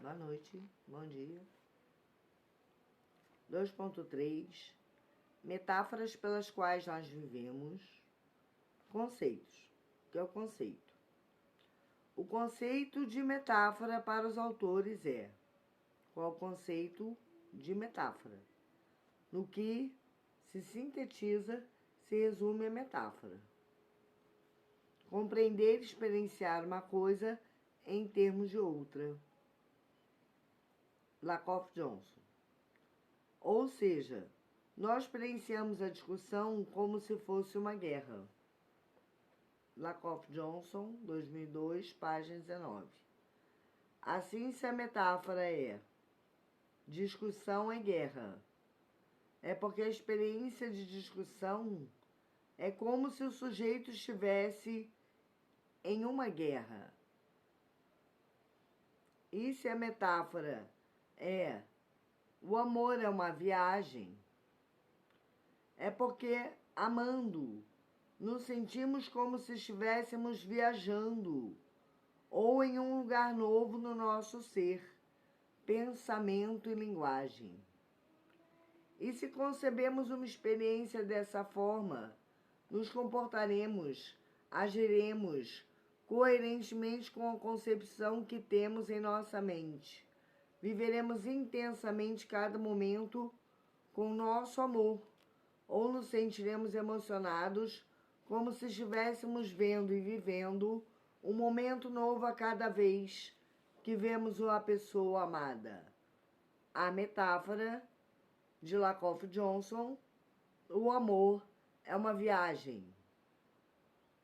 Boa noite, bom dia. 2.3 Metáforas pelas quais nós vivemos. Conceitos. O que é o conceito? O conceito de metáfora para os autores é: qual o conceito de metáfora? No que se sintetiza, se resume a metáfora. Compreender e experienciar uma coisa em termos de outra. Lakoff Johnson. Ou seja, nós experienciamos a discussão como se fosse uma guerra. Lakoff Johnson, 2002, página 19. Assim, se a metáfora é discussão é guerra, é porque a experiência de discussão é como se o sujeito estivesse em uma guerra. E se a metáfora é o amor é uma viagem, é porque, amando, nos sentimos como se estivéssemos viajando ou em um lugar novo no nosso ser, pensamento e linguagem. E se concebemos uma experiência dessa forma, nos comportaremos, agiremos coerentemente com a concepção que temos em nossa mente. Viveremos intensamente cada momento com nosso amor, ou nos sentiremos emocionados como se estivéssemos vendo e vivendo um momento novo a cada vez que vemos uma pessoa amada. A metáfora de Lakoff Johnson: o amor é uma viagem.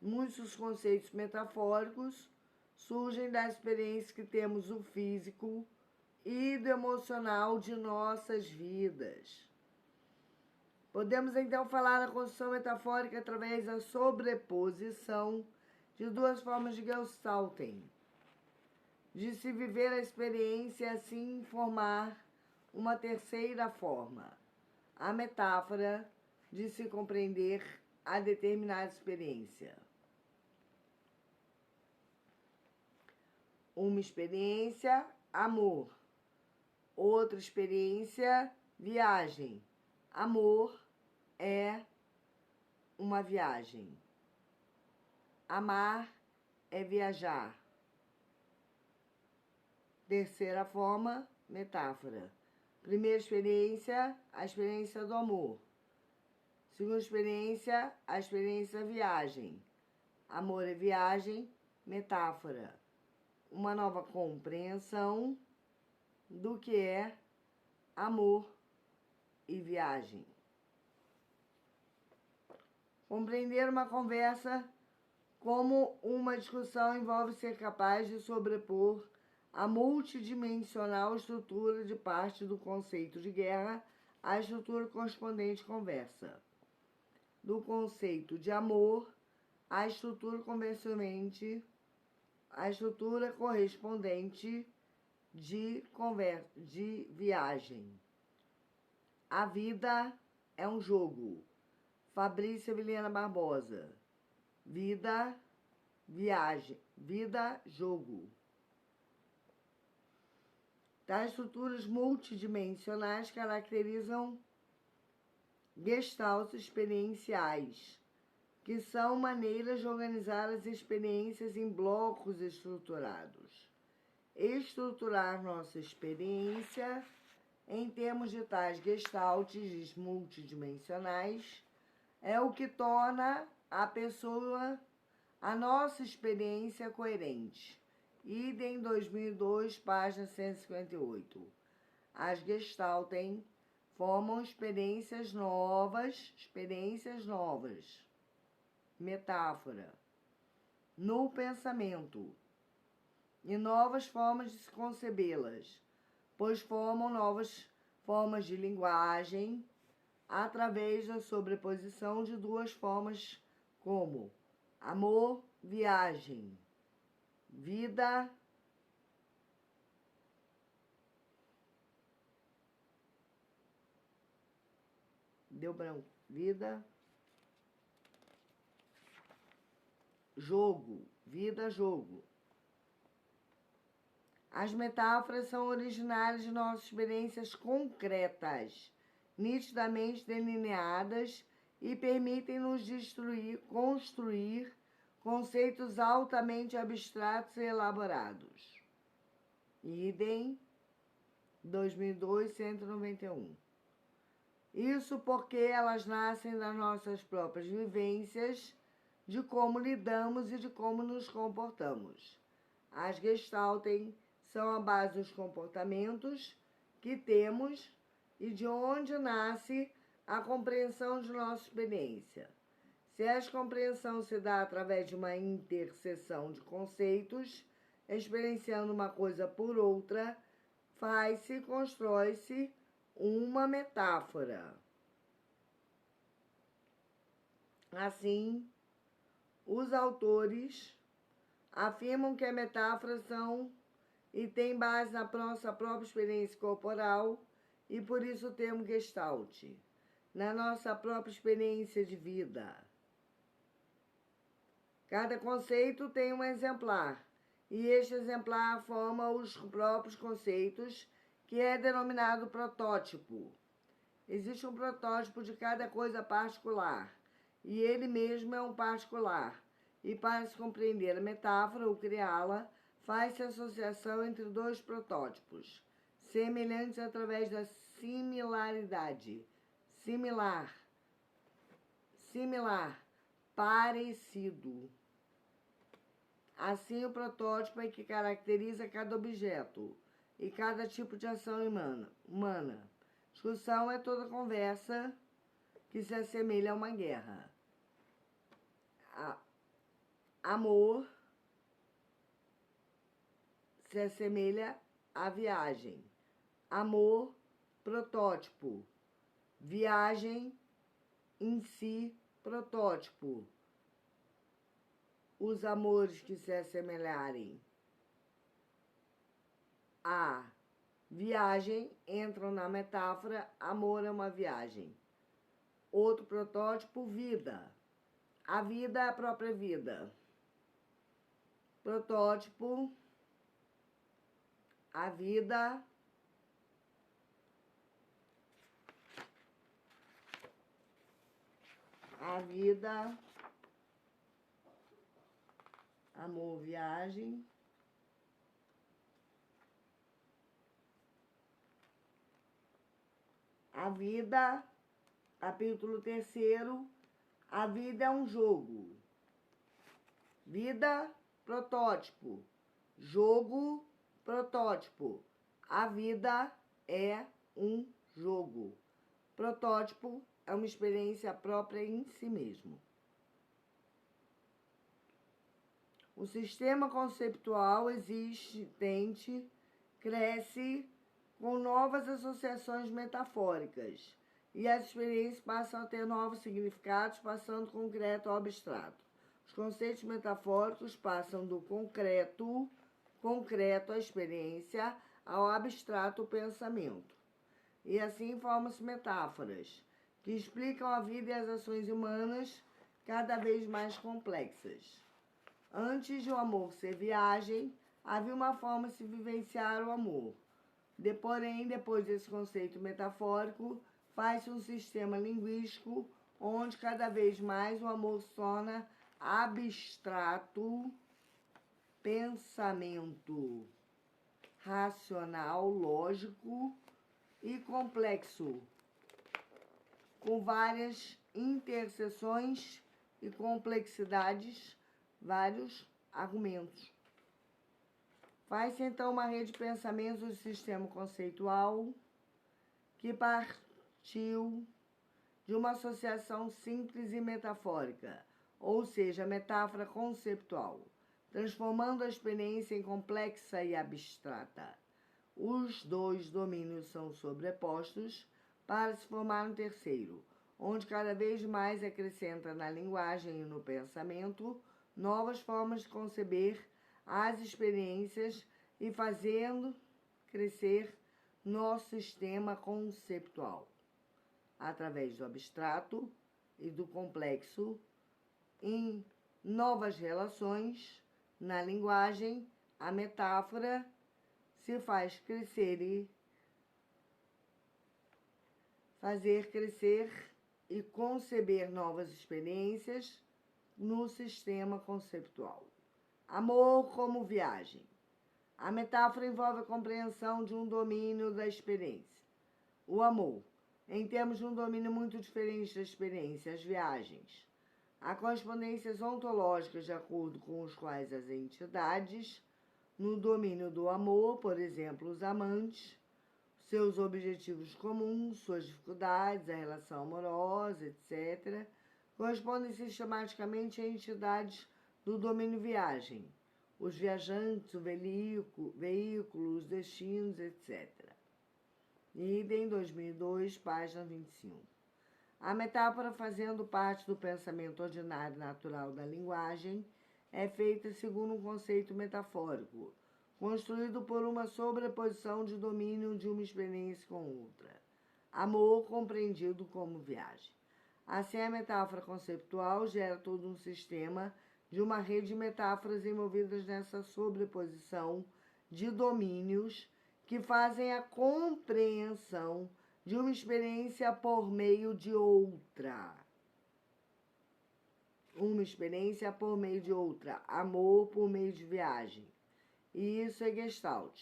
Muitos conceitos metafóricos surgem da experiência que temos do físico e do emocional de nossas vidas. Podemos então falar da construção metafórica através da sobreposição de duas formas de Gestalten, de se viver a experiência e assim formar uma terceira forma, a metáfora de se compreender a determinada experiência. Uma experiência, amor. Outra experiência, viagem. Amor é uma viagem. Amar é viajar. Terceira forma, metáfora. Primeira experiência, a experiência do amor. Segunda experiência, a experiência da viagem. Amor é viagem, metáfora. Uma nova compreensão do que é amor e viagem. Compreender uma conversa como uma discussão envolve ser capaz de sobrepor a multidimensional estrutura de parte do conceito de guerra à estrutura correspondente de conversa. Do conceito de amor à estrutura correspondente de viagem. A vida é um jogo. Fabrícia Vilhena Barbosa. Vida, viagem. Vida, jogo. Tais estruturas multidimensionais caracterizam gestaltes experienciais, que são maneiras de organizar as experiências em blocos estruturados. Estruturar nossa experiência em termos de tais gestaltes multidimensionais é o que torna a nossa experiência coerente. Idem 2002, página 158. As gestalten formam experiências novas. Metáfora. No pensamento. E novas formas de se concebê-las, pois formam novas formas de linguagem através da sobreposição de duas formas como amor, viagem, vida, deu branco, vida, jogo, vida, jogo. As metáforas são originárias de nossas experiências concretas, nitidamente delineadas e permitem-nos construir conceitos altamente abstratos e elaborados. Idem 2002, 191. Isso porque elas nascem das nossas próprias vivências, de como lidamos e de como nos comportamos. As gestaltem são a base dos comportamentos que temos e de onde nasce a compreensão de nossa experiência. Se essa compreensão se dá através de uma interseção de conceitos, experienciando uma coisa por outra, constrói-se uma metáfora. Assim, os autores afirmam que as metáforas são e têm base na nossa própria experiência corporal e por isso o termo Gestalt, na nossa própria experiência de vida. Cada conceito tem um exemplar, e este exemplar forma os próprios conceitos, que é denominado protótipo. Existe um protótipo de cada coisa particular, e ele mesmo é um particular. E para se compreender a metáfora ou criá-la, faz-se associação entre dois protótipos, semelhantes através da similaridade. Similar, parecido. Assim, o protótipo é que caracteriza cada objeto e cada tipo de ação humana. Discussão é toda conversa que se assemelha a uma guerra. Amor se assemelha à viagem. Amor, protótipo. Viagem em si, protótipo. Os amores que se assemelharem à viagem entram na metáfora. Amor é uma viagem. Outro protótipo, vida. A vida é a própria vida. Protótipo, a vida amor, viagem. A vida, capítulo 3º, a vida é um jogo. Vida, protótipo. Jogo, protótipo. A vida é um jogo. Protótipo é uma experiência própria em si mesmo. O sistema conceitual existente cresce com novas associações metafóricas e as experiências passam a ter novos significados, passando do concreto ao abstrato. Os conceitos metafóricos passam do concreto à experiência, ao abstrato, o pensamento. E assim formam-se metáforas, que explicam a vida e as ações humanas cada vez mais complexas. Antes de o amor ser viagem, havia uma forma de se vivenciar o amor. Porém, depois desse conceito metafórico, faz-se um sistema linguístico onde cada vez mais o amor se torna abstrato, pensamento racional, lógico e complexo, com várias interseções e complexidades, vários argumentos. Faz-se então uma rede de pensamentos do sistema conceitual que partiu de uma associação simples e metafórica, ou seja, metáfora conceptual, transformando a experiência em complexa e abstrata. Os dois domínios são sobrepostos para se formar um terceiro, onde cada vez mais acrescenta na linguagem e no pensamento novas formas de conceber as experiências e fazendo crescer nosso sistema conceptual, através do abstrato e do complexo, em novas relações, na linguagem, a metáfora se faz crescer e fazer crescer e conceber novas experiências no sistema conceptual. Amor como viagem. A metáfora envolve a compreensão de um domínio da experiência. O amor, em termos de um domínio muito diferente da experiência, as viagens. Há correspondências ontológicas de acordo com os quais as entidades, no domínio do amor, por exemplo, os amantes, seus objetivos comuns, suas dificuldades, a relação amorosa, etc., correspondem sistematicamente a entidades do domínio viagem, os viajantes, o veículo, os destinos, etc. Idem 2002, página 25. A metáfora, fazendo parte do pensamento ordinário natural da linguagem, é feita segundo um conceito metafórico, construído por uma sobreposição de domínio de uma experiência com outra. Amor compreendido como viagem. Assim, a metáfora conceptual gera todo um sistema de uma rede de metáforas envolvidas nessa sobreposição de domínios que fazem a compreensão de uma experiência por meio de outra. Uma experiência por meio de outra. Amor por meio de viagem. E isso é Gestalt,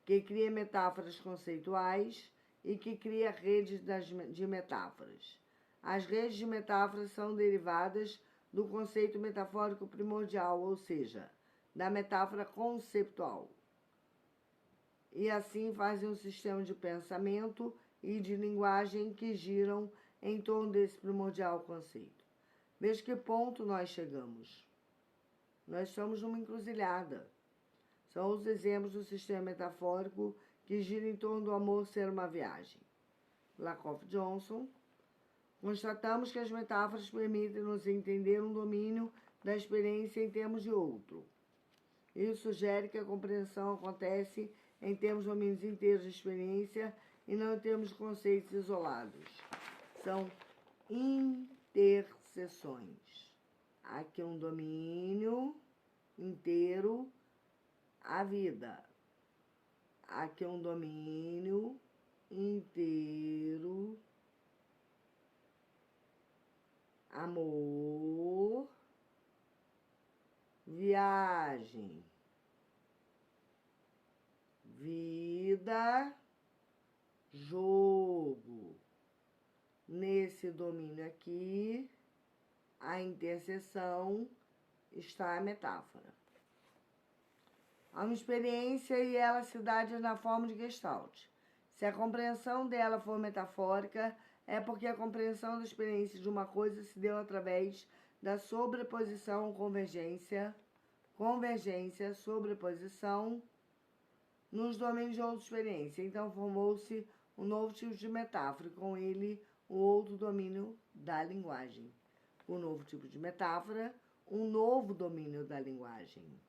que cria metáforas conceituais e que cria redes de metáforas. As redes de metáforas são derivadas do conceito metafórico primordial, ou seja, da metáfora conceptual. E assim fazem um sistema de pensamento e de linguagem que giram em torno desse primordial conceito. Veja que ponto nós chegamos. Nós estamos numa encruzilhada. São os exemplos do sistema metafórico que gira em torno do amor ser uma viagem. Lakoff Johnson. Constatamos que as metáforas permitem-nos entender um domínio da experiência em termos de outro. Isso sugere que a compreensão acontece em termos de domínios inteiros de experiência e não em termos de conceitos isolados. São interseções. Aqui um domínio inteiro, a vida. Aqui um domínio inteiro, amor, viagem, vida, jogo. Nesse domínio aqui, a interseção está a metáfora. Há uma experiência e ela se dá na forma de Gestalt. Se a compreensão dela for metafórica, é porque a compreensão da experiência de uma coisa se deu através da sobreposição, convergência, sobreposição nos domínios de outra experiência. Então, formou-se um novo tipo de metáfora, e com ele, um outro domínio da linguagem. Um novo tipo de metáfora, um novo domínio da linguagem.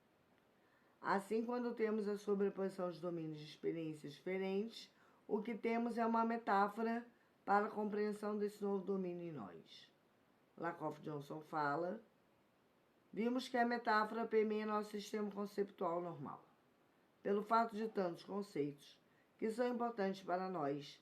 Assim, quando temos a sobreposição de domínios de experiências diferentes, o que temos é uma metáfora para a compreensão desse novo domínio em nós. Lakoff Johnson fala: vimos que a metáfora permeia nosso sistema conceptual normal. Pelo fato de tantos conceitos, que são importantes para nós,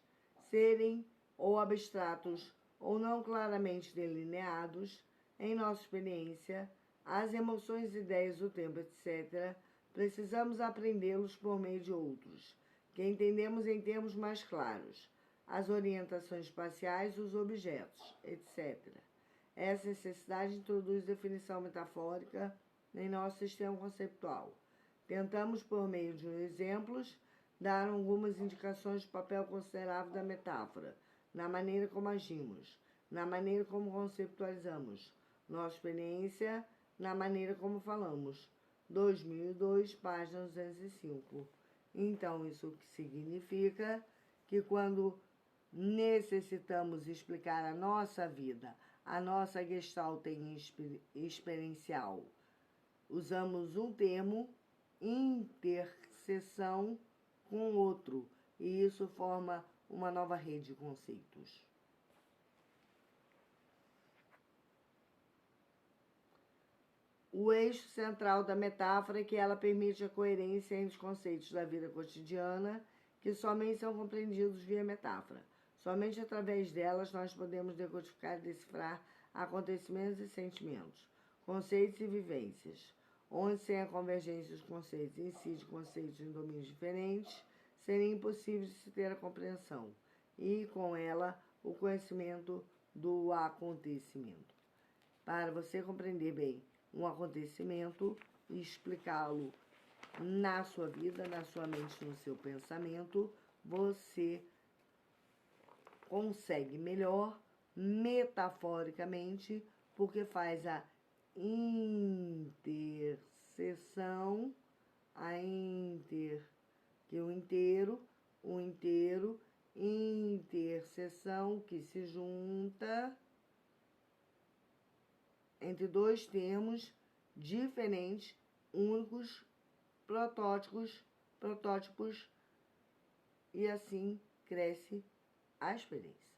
serem ou abstratos ou não claramente delineados, em nossa experiência, as emoções, ideias, o tempo, etc., precisamos aprendê-los por meio de outros, que entendemos em termos mais claros, as orientações espaciais, os objetos, etc. Essa necessidade introduz definição metafórica em nosso sistema conceptual. Tentamos, por meio de exemplos, dar algumas indicações do papel considerável da metáfora, na maneira como agimos, na maneira como conceptualizamos, nossa experiência, na maneira como falamos. 2002, página 205. Então, isso significa que quando necessitamos explicar a nossa vida, a nossa gestalt experiencial, usamos um termo, interseção, com outro, e isso forma uma nova rede de conceitos. o eixo central da metáfora é que ela permite a coerência entre os conceitos da vida cotidiana, que somente são compreendidos via metáfora. Somente através delas nós podemos decodificar e decifrar acontecimentos e sentimentos, conceitos e vivências, onde sem a convergência dos conceitos em si de conceitos em domínios diferentes, seria impossível de se ter a compreensão, e com ela o conhecimento do acontecimento. Para você compreender bem um acontecimento e explicá-lo na sua vida, na sua mente, no seu pensamento, você consegue melhor metaforicamente, porque faz a interseção, que o inteiro, interseção que se junta entre dois termos diferentes, únicos, protótipos, e assim cresce a experiência.